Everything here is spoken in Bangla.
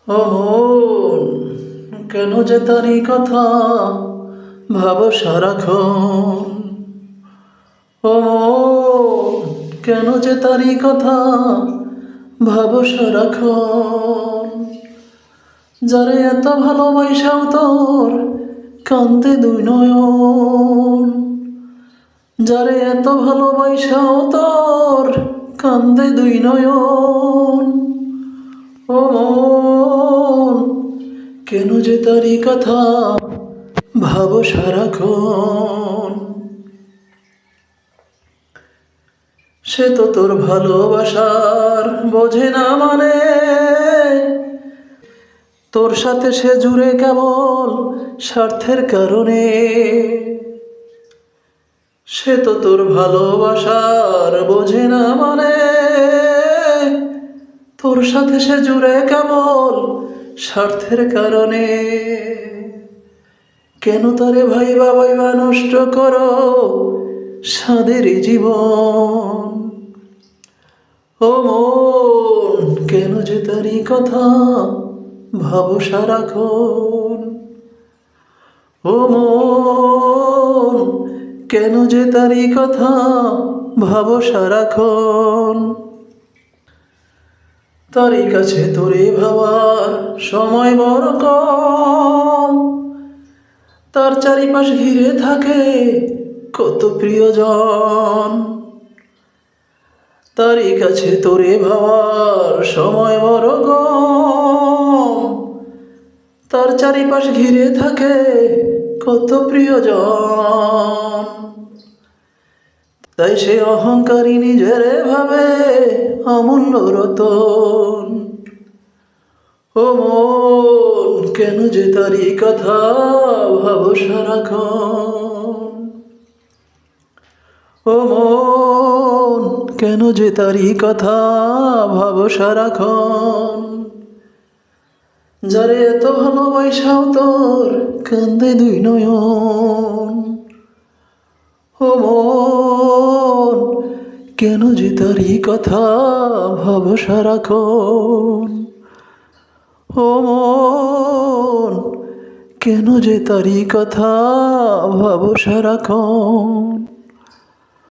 ও মন, কেন যে তারই কথা ভাবো সারাক্ষণ। ও মন, কেন যে তারই কথা ভাবো সারাক্ষণ। যারে এত ভালোবাসাও তোর কান্দে দুই নয়ন। যারে এত ভালোবাসাও তোর কান্দে দুই নয়ন। ও মন, কেন যে তারই কথা ভাবো সারাক্ষণ। সে তো তোর ভালোবাসার বোঝে না মানে, তোর সাথে সে জুড়ে কেবল স্বার্থের কারণে। সে তো তোর ভালোবাসার বোঝে না মানে, তোর সাথে সে জুড়ে কেবল স্বার্থের কারণে। কেন তারে ভাইবা ভাইবা নষ্ট করো সাদের জীবন। ও মন, কেন যে তারই কথা ভাবো সারাক্ষণ। ও মন, কেন যে তারই কথা ভাবো সারাক্ষণ। তারই কাছে তোরে ভাবার সময় বড় কম, তার চারিপাশ ঘিরে থাকে কত প্রিয়জন। তারই কাছে তোরে ভাবার সময় বড় কম, তার চারিপাশ ঘিরে থাকে কত প্রিয়জন। তাই সে অহংকারী নিজের ভাবে অমূল্য রতন। ও মন, কেন যে তারই কথা ভাবো সারাক্ষণ। ও মন, কেন যে তারই কথা ভাবো সারাক্ষণ। যারে এত ভালোবাসাও তোর কান্দে দুই নয়ন। ও মন, কেন যে তারই কথা ভাবো সারাক্ষণ। ও মন, কেন যে তারই কথা ভাবো সারাক্ষণ।